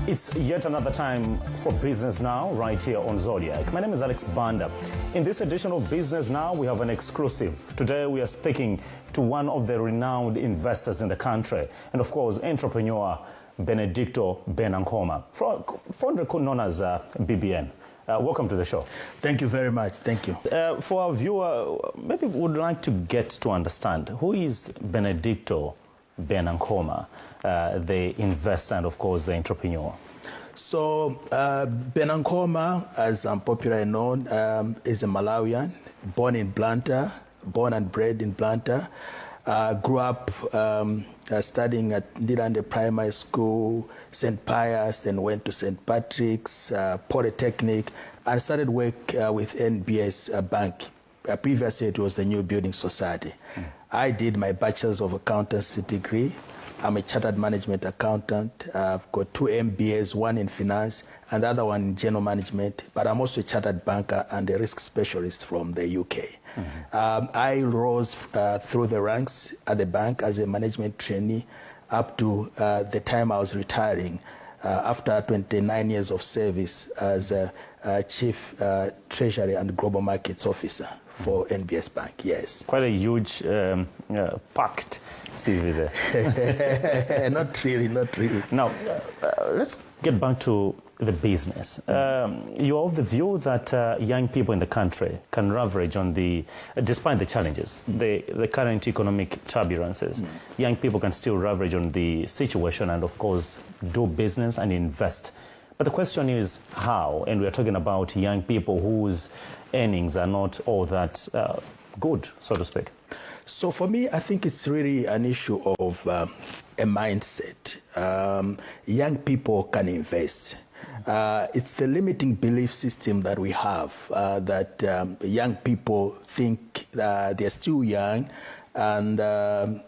It's yet another time for Business Now, right here on Zodiak. My name is Alex Banda. In this edition of Business Now, we have an exclusive. Today, we are speaking to one of the renowned investors in the country, and of course, entrepreneur Benedicto Benankoma, fondly known as BBN. Welcome to the show. Thank you very much. Thank you. For our viewer, maybe we would like to get to understand who is Benedicto Benankoma, the investor and, of course, the entrepreneur. So, Benankoma, as I'm popularly known, is a Malawian, born in Blantyre, born and bred in Blantyre. Grew up studying at Nilande Primary School, St. Pius, then went to St. Patrick's, Polytechnic, and started work with NBS Bank. Previously, it was the New Building Society. I did my Bachelor's of Accountancy degree. I'm a chartered management accountant. I've got 2 MBAs, one in finance and the other one in general management, but I'm also a chartered banker and a risk specialist from the UK. I rose through the ranks at the bank as a management trainee up to the time I was retiring after 29 years of service as a Chief Treasury and Global Markets Officer for NBS Bank, yes. Quite a huge packed CV there. Not really, not really. Now, let's get back to the business. You're of the view that young people in the country can leverage on despite the challenges, the current economic turbulences, young people can still leverage on the situation and, of course, do business and invest. But the question is how, and we're talking about young people whose earnings are not all that good, so to speak. So for me, I think it's really an issue of a mindset. Young people can invest. It's the limiting belief system that we have, that young people think they're still young and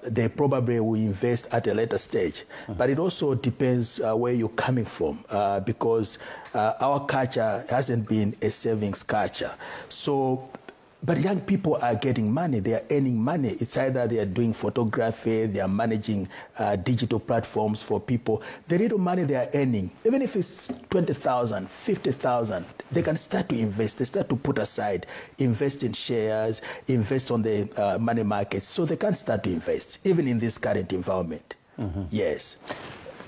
they probably will invest at a later stage. But it also depends where you're coming from, because our culture hasn't been a savings culture. So, but young people are getting money, they are earning money. It's either they are doing photography, they are managing digital platforms for people. The little money they are earning, even if it's 20,000, 50,000, they can start to invest. They start to put aside, invest in shares, invest on the money markets. So they can start to invest, even in this current environment. Yes.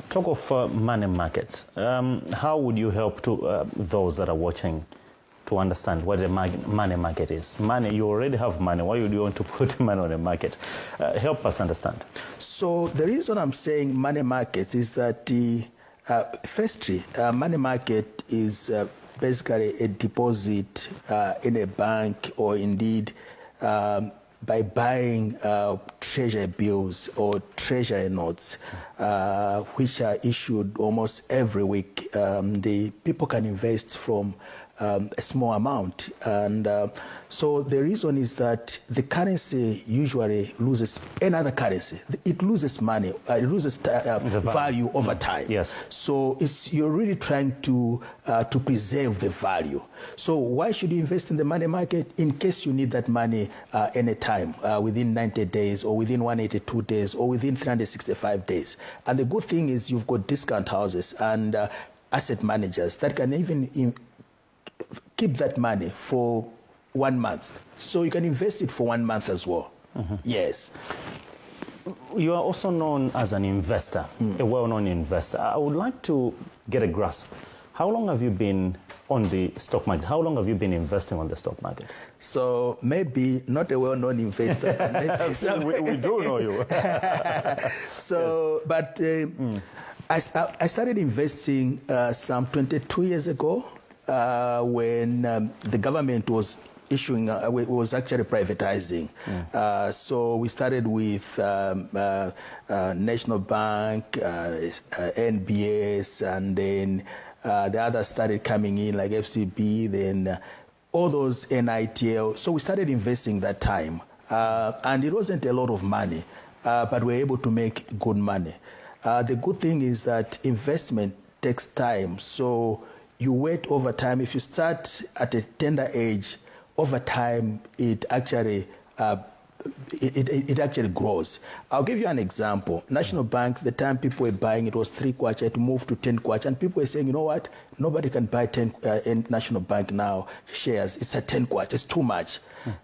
Talk of money markets. How would you help to those that are watching to understand what the money market is? Money, you already have money. Why would you want to put money on the market? Help us understand. So the reason I'm saying money markets is that firstly, money market is basically a deposit in a bank, or indeed by buying treasury bills or treasury notes, which are issued almost every week. The people can invest from a small amount, and so the reason is that the currency usually loses another currency. It loses money, it loses value over time. Yes. So you're really trying to preserve the value. So why should you invest in the money market? In case you need that money anytime, within 90 days or within 182 days or within 365 days. And the good thing is you've got discount houses and asset managers that can even keep that money for 1 month. So you can invest it for 1 month as well. Yes. You are also known as an investor, a well-known investor. I would like to get a grasp. How long have you been on the stock market? How long have you been investing on the stock market? So maybe not a well-known investor. we do know you. So, but I started investing some 22 years ago. When the government was issuing, was actually privatizing. So we started with National Bank, NBS, and then the others started coming in, like FCB, then all those NITL. So we started investing that time. And it wasn't a lot of money, but we were able to make good money. The good thing is that investment takes time. So you wait over time. If you start at a tender age, over time, it actually it actually grows. I'll give you an example. National Bank, the time people were buying, it was 3 kwacha, it moved to 10 kwacha, and people were saying, you know what, nobody can buy 10 in National Bank now shares. It's at 10 kwacha, it's too much.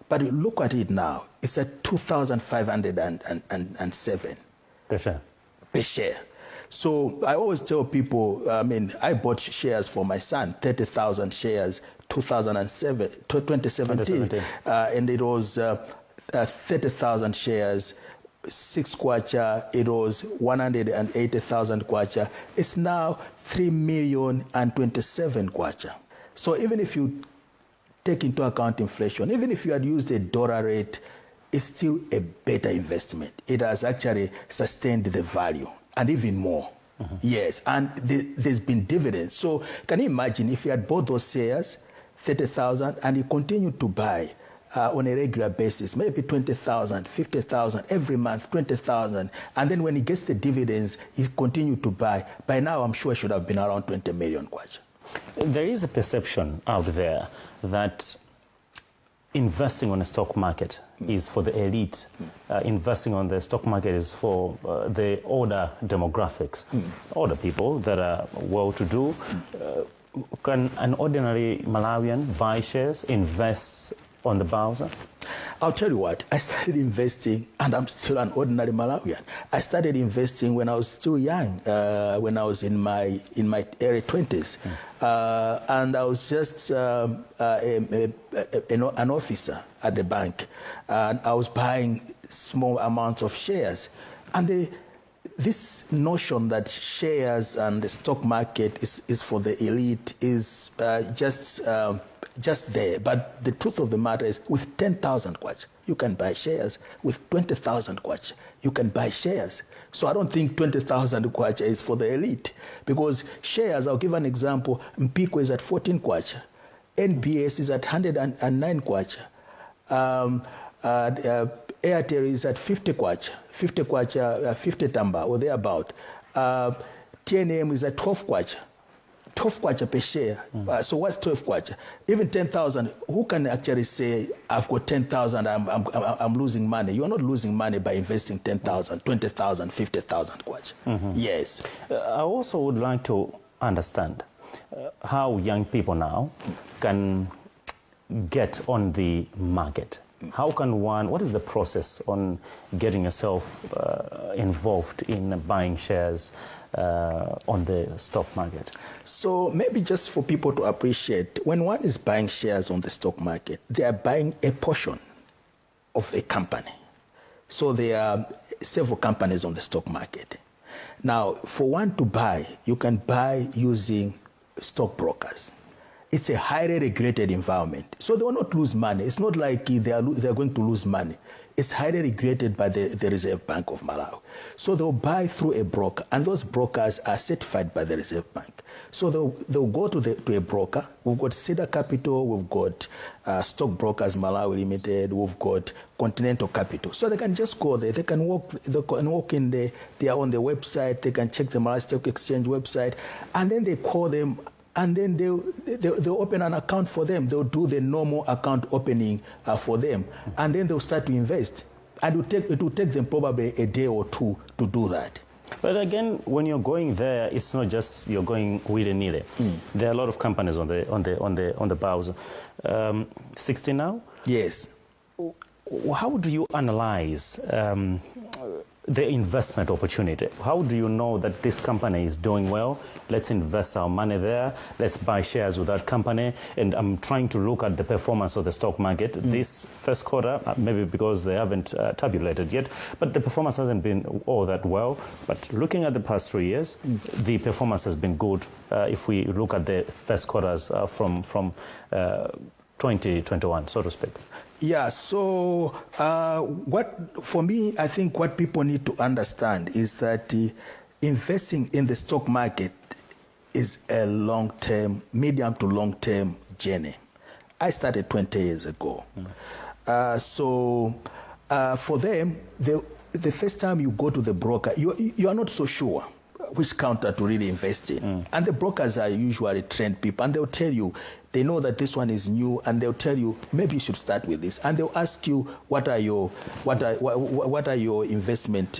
But look at it now, it's at 2,507 per share. Per share. So I always tell people, I mean, I bought shares for my son, 30,000 shares, 2017, and it was 30,000 shares, 6 kwacha, it was 180,000 kwacha. It's now 3,027,000 kwacha. So even if you take into account inflation, even if you had used a dollar rate, it's still a better investment. It has actually sustained the value and even more. Yes, and there's been dividends. So can you imagine if you had bought those shares, 30,000, and you continue to buy on a regular basis, maybe 20,000, 50,000 every month, 20,000, and then when he gets the dividends, he continued to buy. By now, I'm sure it should have been around 20 million kwacha. There is a perception out there that investing on a stock market is for the elite. Investing on the stock market is for the older demographics, older people that are well-to-do. Can an ordinary Malawian buy shares, invest on the bourse? I'll tell you what, I started investing, and I'm still an ordinary Malawian. I started investing when I was still young, when I was in my early 20s. And I was just an officer at the bank. And I was buying small amounts of shares. And this notion that shares and the stock market is for the elite is just there. But the truth of the matter is, with 10,000 kwacha, you can buy shares. With 20,000 kwacha, you can buy shares. So I don't think 20,000 kwacha is for the elite. Because shares, I'll give an example, Mpiko is at 14 kwacha. NBS is at 109 kwacha. Airtel is at 50 kwacha. 50 kwacha, 50 tamba, or thereabout. TNM is at 12 kwacha. 12 kwacha per share. So what's 12 kwacha? Even 10,000, who can actually say, I've got 10,000, I'm losing money? You're not losing money by investing 10,000, 20,000, 50,000 kwacha. Yes. I also would like to understand how young people now can get on the market. How can one, what is the process on getting yourself involved in buying shares on the stock market? So maybe just for people to appreciate, when one is buying shares on the stock market, they are buying a portion of a company. So there are several companies on the stock market. Now, for one to buy, you can buy using stockbrokers. It's a highly regulated environment. So they will not lose money. It's not like they are going to lose money. It's highly regulated by the Reserve Bank of Malawi. So they'll buy through a broker, and those brokers are certified by the Reserve Bank. So they'll go to a broker. We've got Cedar Capital, we've got Stockbrokers Malawi Limited, we've got Continental Capital. So they can just go there. They can walk in there. They are on the website. They can check the Malawi Stock Exchange website, and then they call them. And then they'll open an account for them. They'll do the normal account opening for them. And then they'll start to invest. And it will take them probably a day or two to do that. But again, when you're going there, it's not just you're going willy-nilly. There are a lot of companies on the browser. 60 now? Yes. How do you analyze the investment opportunity? How do you know that this company is doing well? Let's invest our money there. Let's buy shares with that company. And I'm trying to look at the performance of the stock market. This first quarter, maybe because they haven't tabulated yet, but the performance hasn't been all that well. But looking at the past 3 years, the performance has been good. If we look at the first quarters from 2021, so to speak. Yeah, so for me, I think what people need to understand is that investing in the stock market is a long-term, medium to long-term journey. I started 20 years ago. For them, the first time you go to the broker, you are not so sure which counter to really invest in. And the brokers are usually trained people, and they'll tell you, They know that this one is new, and they'll tell you maybe you should start with this, and they'll ask you what are your investment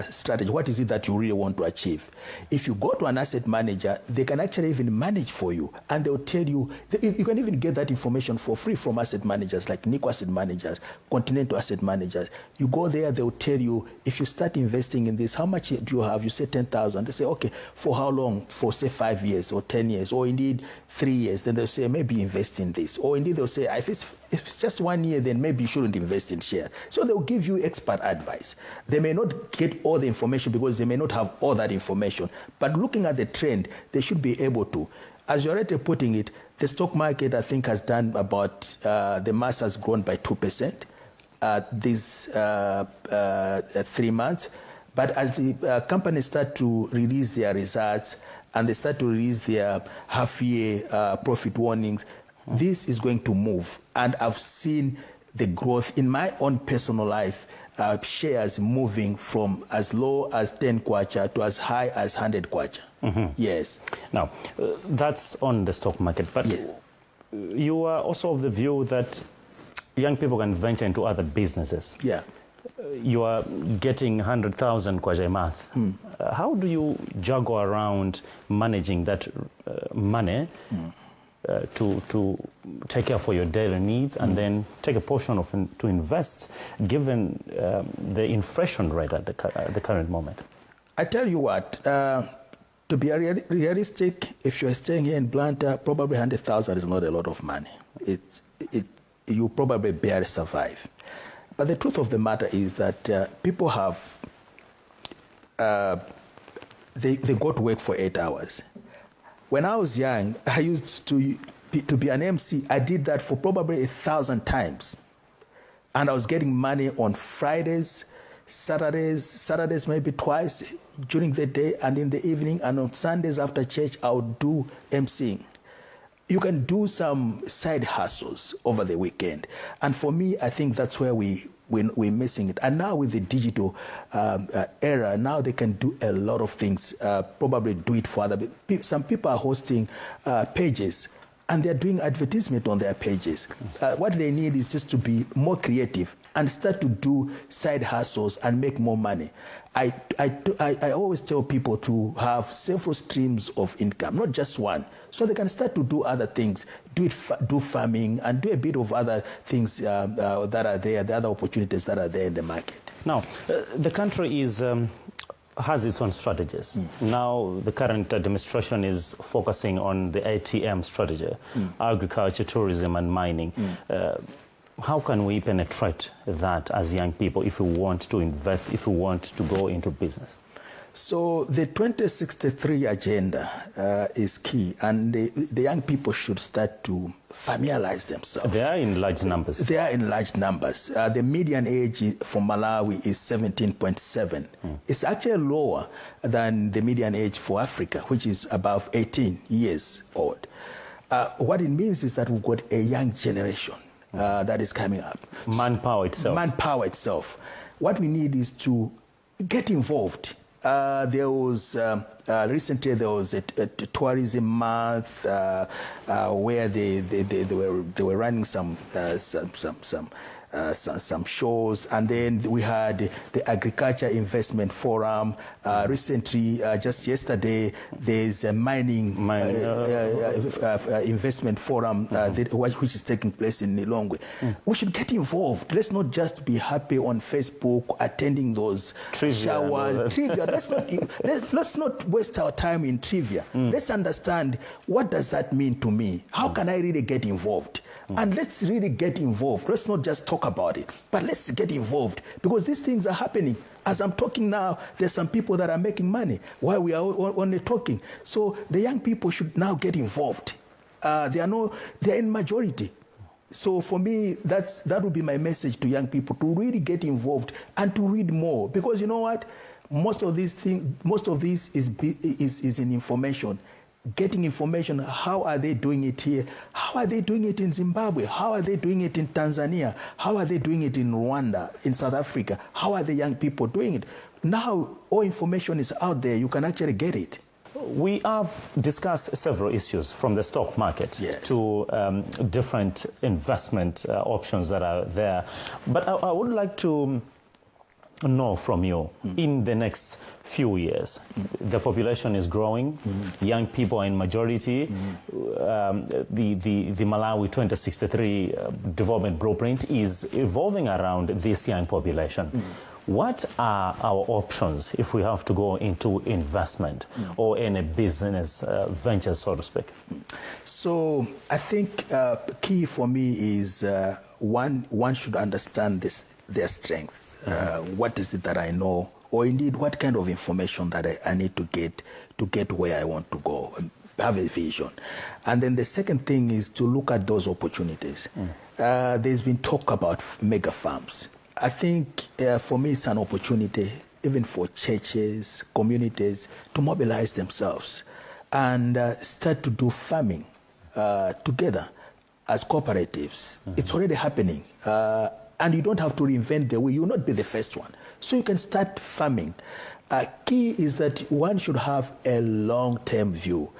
strategy? What is it that you really want to achieve? If you go to an asset manager, they can actually even manage for you, and they'll tell you. You can even get that information for free from asset managers like Nico Asset Managers, Continental Asset Managers. You go there, they'll tell you if you start investing in this, how much do you have? You say 10,000. They say, okay, for how long? For say 5 years or 10 years, or indeed 3 years. Then they'll say maybe invest in this, or indeed they'll say if it's just 1 year, then maybe you shouldn't invest in shares. So they'll give you expert advice. They may not get all the information because they may not have all that information, but looking at the trend, they should be able to. As you're already putting it, the stock market, I think, has done about, the mass has grown by 2% these 3 months. But as the companies start to release their results and they start to release their half-year profit warnings, this is going to move. And I've seen the growth in my own personal life, shares moving from as low as 10 kwacha to as high as 100 kwacha. Yes. Now, that's on the stock market, but you are also of the view that young people can venture into other businesses. Yeah. You are getting 100,000 kwacha a month. How do you juggle around managing that money to take care for your daily needs and then take a portion of it to invest, given the inflation rate at the current moment? I tell you what, to be realistic, if you're staying here in Blantyre, probably 100,000 is not a lot of money. You probably barely survive. But the truth of the matter is that people have, they go to work for 8 hours. When I was young, I used to be an MC. I did that for probably 1,000 times. And I was getting money on Fridays, Saturdays maybe twice during the day and in the evening, and on Sundays after church, I would do MCing. You can do some side hustles over the weekend. And for me, I think that's where we're missing it. And now with the digital era, now they can do a lot of things, probably do it for other people. Some people are hosting pages, and they're doing advertisement on their pages. What they need is just to be more creative and start to do side hustles and make more money. I always tell people to have several streams of income, not just one, so they can start to do other things, do farming, and do a bit of other things that are there, the other opportunities that are there in the market. Now, the country has its own strategies. Now, the current administration is focusing on the ATM strategy, agriculture, tourism, and mining. How can we penetrate that as young people if we want to invest, if we want to go into business? So the 2063 agenda is key, and the young people should start to familiarize themselves. They are in large numbers. They are in large numbers. The median age for Malawi is 17.7. It's actually lower than the median age for Africa, which is above 18 years old. What it means is that we've got a young generation that is coming up. Manpower itself. Manpower itself. What we need is to get involved. There was recently there was a tourism month where they were running some shows, and then we had the Agriculture Investment Forum. Recently, just yesterday, there's a mining investment forum which is taking place in Nilongwe. We should get involved. Let's not just be happy on Facebook attending those showers. Trivia. Let's not waste our time in trivia. Let's understand, what does that mean to me? How can I really get involved? And let's really get involved. Let's not just talk about it, but let's get involved, because these things are happening. As I'm talking now, there's some people that are making money while we are only talking. So the young people should now get involved. They're in majority. So for me, that would be my message to young people, to really get involved and to read more, because you know what? Most of this is in information. Getting information, how are they doing it here? How are they doing it in Zimbabwe? How are they doing it in Tanzania? How are they doing it in Rwanda, in South Africa? How are the young people doing it? Now, all information is out there. You can actually get it. We have discussed several issues from the stock market to different investment options that are there. But I would like to know from you, in the next few years, the population is growing, young people are in majority, the Malawi 2063 development blueprint is evolving around this young population. What are our options if we have to go into investment or any business ventures, so to speak? So I think key for me is one should understand their strengths. What is it that I know, or indeed what kind of information that I need to get where I want to go, have a vision. And then the second thing is to look at those opportunities. There's been talk about mega farms. I think for me it's an opportunity, even for churches, communities, to mobilize themselves and start to do farming together as cooperatives. It's already happening. And you don't have to reinvent the wheel. You'll not be the first one. So you can start farming. Key is that one should have a long-term view.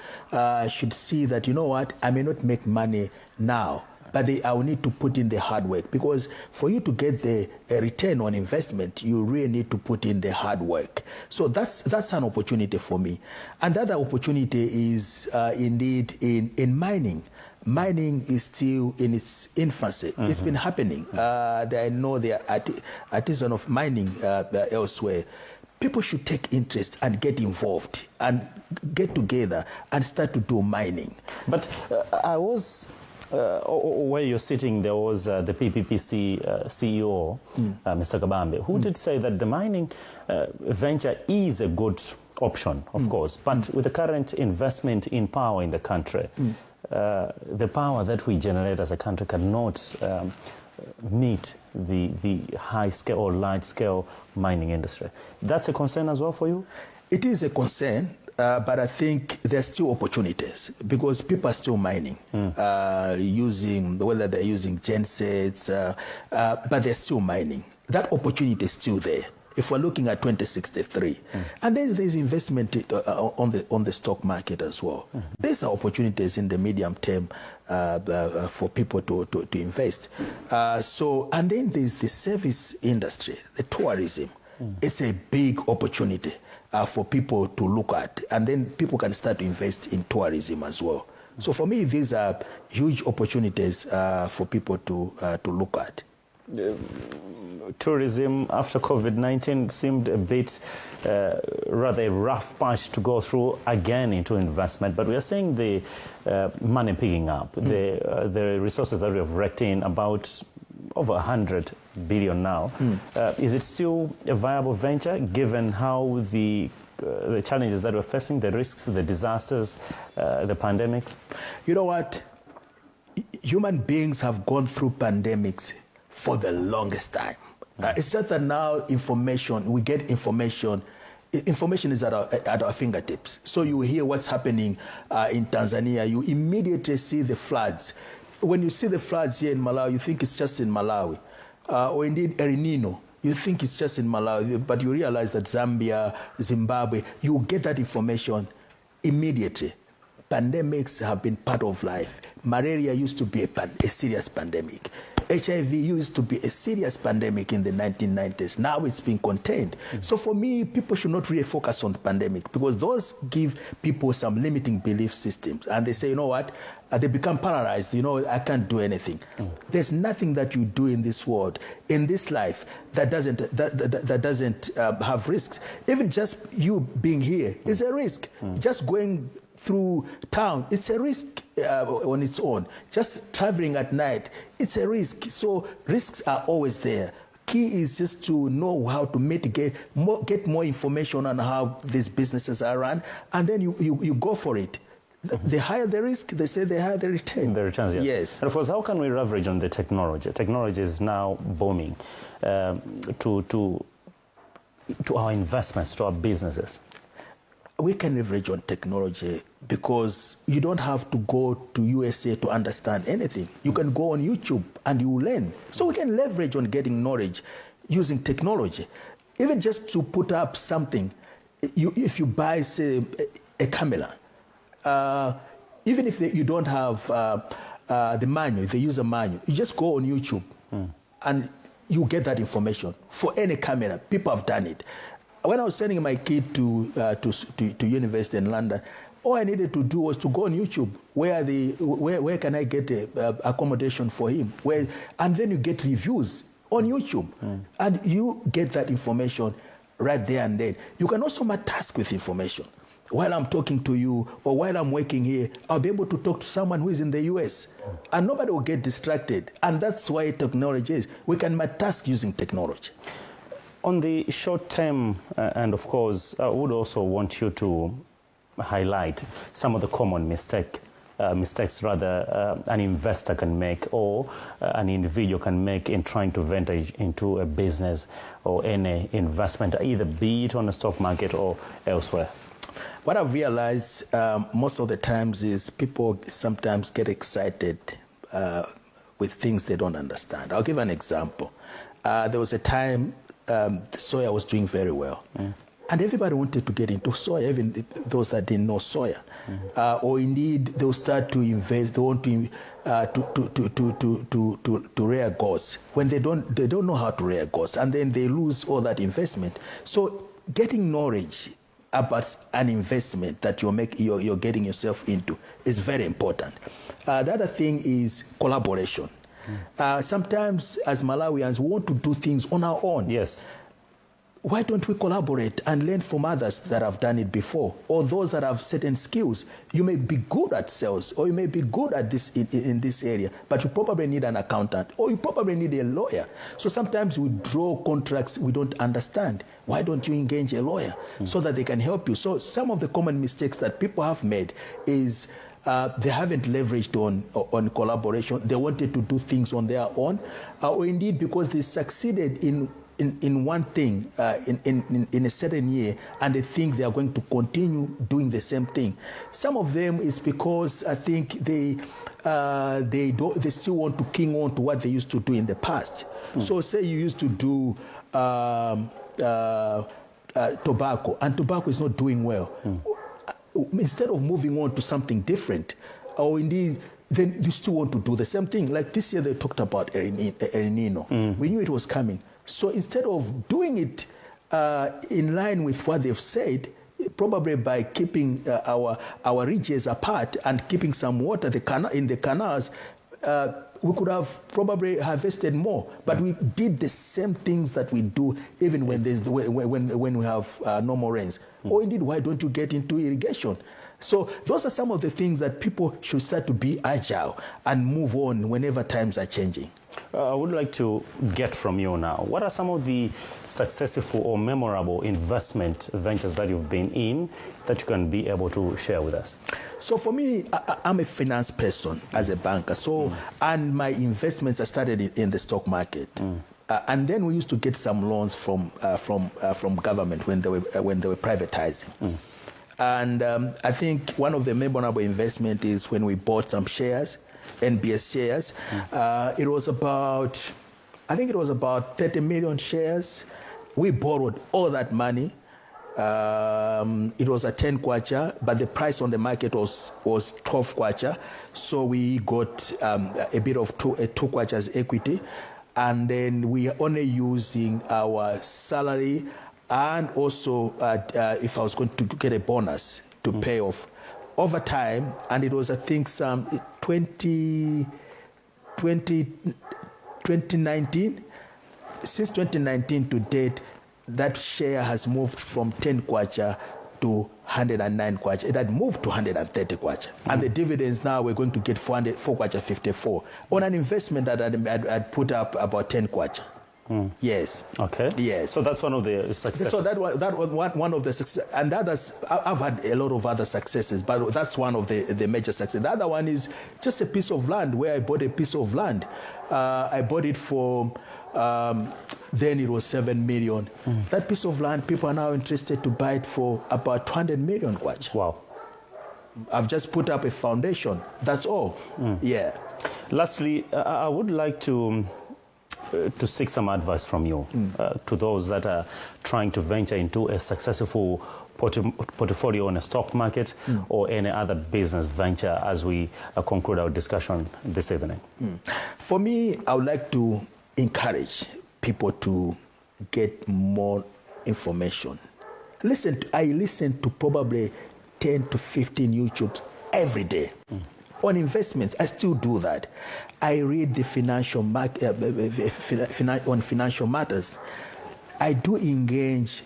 Should see that, you know what, I may not make money now, but I will need to put in the hard work, because for you to get the return on investment, you really need to put in the hard work. So that's an opportunity for me. And the other opportunity is indeed in mining. Mining is still in its infancy. It's been happening. I know there are artisans of mining elsewhere. People should take interest and get involved and get together and start to do mining. But I was... where you're sitting, there was the PPPC CEO, Mr. Kabambe, who did say that the mining venture is a good option, of course, but with the current investment in power in the country, the power that we generate as a country cannot meet the high-scale or large-scale mining industry. That's a concern as well for you? It is a concern. But I think there's still opportunities because people are still mining, whether they're using gensets, but they're still mining. That opportunity is still there if we're looking at 2063. And there's investment on the stock market as well. There's opportunities in the medium term for people to invest. And then there's the service industry, the tourism. It's a big opportunity for people to look at, and then people can start to invest in tourism as well. So for me, these are huge opportunities for people to look at. Tourism after COVID-19 seemed a bit rather a rough patch to go through again into investment, but we are seeing the money picking up, the resources that we have raked in, about over 100 billion now. Is it still a viable venture given how the challenges that we're facing, the risks, the disasters, the pandemic? You know what? Human beings have gone through pandemics for the longest time. It's just that now we get information. Information is at our fingertips. So you hear what's happening in Tanzania, you immediately see the floods. When you see the floods here in Malawi, you think it's just in Malawi. Or indeed El Nino, you think it's just in Malawi, but you realize that Zambia, Zimbabwe, you get that information immediately. Pandemics have been part of life. Malaria used to be a serious pandemic. HIV used to be a serious pandemic in the 1990s. Now it's been contained. So for me, people should not really focus on the pandemic because those give people some limiting belief systems. And they say, you know what? They become paralyzed. You know, I can't do anything. There's nothing that you do in this world, in this life, that doesn't have risks. Even just you being here is a risk. Just going through town, it's a risk on its own. Just traveling at night, it's a risk. So risks are always there. Key is just to know how to mitigate, get more information on how these businesses are run, and then you go for it. The higher the risk, they say the higher the return. The returns, yes. Yes. And of course, how can we leverage on the technology? Technology is now booming to our investments, to our businesses. We can leverage on technology because you don't have to go to USA to understand anything. You can go on YouTube and you learn. So we can leverage on getting knowledge using technology. Even just to put up something, if you buy, say, a camera. Even if you don't have the manual, the user manual, you just go on YouTube and you get that information for any camera. People have done it. When I was sending my kid to university in London, all I needed to do was to go on YouTube. Where can I get accommodation for him? And then you get reviews on YouTube, and you get that information right there and then. You can also task with information. While I'm talking to you or while I'm working here, I'll be able to talk to someone who is in the US, and nobody will get distracted. And that's why technology is. We can task using technology. On the short term, and of course, I would also want you to highlight some of the common mistakes an investor can make, or an individual can make in trying to venture into a business or any investment, either be it on the stock market or elsewhere. What I've realized most of the times is people sometimes get excited with things they don't understand. I'll give an example. There was a time soya was doing very well. And everybody wanted to get into soya, even those that didn't know soya. Or indeed, they'll start to invest, they want to rear goats when they don't know how to rear goats, and then they lose all that investment. So getting knowledge about an investment that you're getting yourself into is very important. The other thing is collaboration. Sometimes as Malawians, we want to do things on our own. Yes. Why don't we collaborate and learn from others that have done it before, or those that have certain skills? You may be good at sales, or you may be good at this in this area, but you probably need an accountant, or you probably need a lawyer. So sometimes we draw contracts we don't understand. Why don't you engage a lawyer so that they can help you? So some of the common mistakes that people have made is they haven't leveraged on collaboration. They wanted to do things on their own, or indeed because they succeeded in one thing in a certain year, and they think they are going to continue doing the same thing. Some of them is because I think they still want to cling on to what they used to do in the past. So say you used to do tobacco, and tobacco is not doing well. Instead of moving on to something different, or indeed then you still want to do the same thing. Like this year they talked about El Nino. We knew it was coming. So instead of doing it in line with what they've said, probably by keeping our ridges apart and keeping some water in the canals, we could have probably harvested more. But we did the same things that we do even when we have normal rains. Or indeed, why don't you get into irrigation? So those are some of the things that people should start to be agile and move on whenever times are changing. I would like to get from you now, what are some of the successful or memorable investment ventures that you've been in that you can be able to share with us? So for me, I'm a finance person as a banker. So, and my investments I started in the stock market. And then we used to get some loans from government when they were privatizing. And I think one of the memorable investment is when we bought some shares, NBS shares. It was about 30 million shares. We borrowed all that money. It was a 10 kwacha, but the price on the market was 12 kwacha. So we got a bit of 2 kwachas equity. And then we are only using our salary and also if I was going to get a bonus to pay off over time. And it was, I think, some 2019. Since 2019 to date, that share has moved from 10 kwacha to 109 kwacha. It had moved to 130 kwacha. And the dividends now we're going to get 4 kwacha 54 on an investment that I'd put up about 10 kwacha. Yes. Okay. Yes. So that's one of the successes. So that was one of the success, and others. I've had a lot of other successes, but that's one of the major successes. The other one is just a piece of land where I bought a piece of land. I bought it for. Then it was 7 million. That piece of land, people are now interested to buy it for about 200 million kwacha. Wow. I've just put up a foundation. That's all. Yeah. Lastly, I would like to to seek some advice from you to those that are trying to venture into a successful portfolio on a stock market or any other business venture as we conclude our discussion this evening? For me, I would like to encourage people to get more information. I listen to probably 10 to 15 YouTubes every day. On investments, I still do that. I read the financial on financial matters. I do engage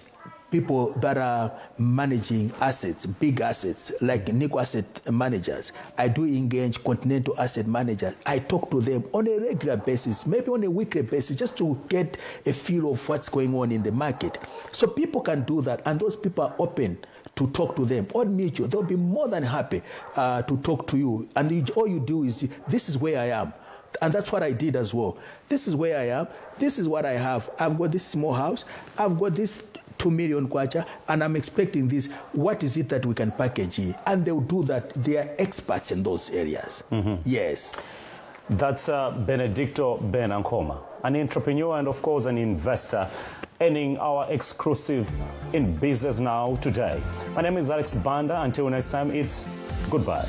people that are managing assets, big assets, like Nico asset managers. I do engage continental asset managers. I talk to them on a regular basis, maybe on a weekly basis, just to get a feel of what's going on in the market. So people can do that, and those people are open to talk to them on mutual. They'll be more than happy to talk to you. And all you do is, this is where I am. And that's what I did as well. This is where I am. This is what I have. I've got this small house. I've got this 2 million kwacha, and I'm expecting this. What is it that we can package here? And they'll do that. They are experts in those areas. Yes. That's Benedicto Ben Ankoma, an entrepreneur and, of course, an investor, ending our exclusive In Business Now today. My name is Alex Banda. Until next time, it's goodbye.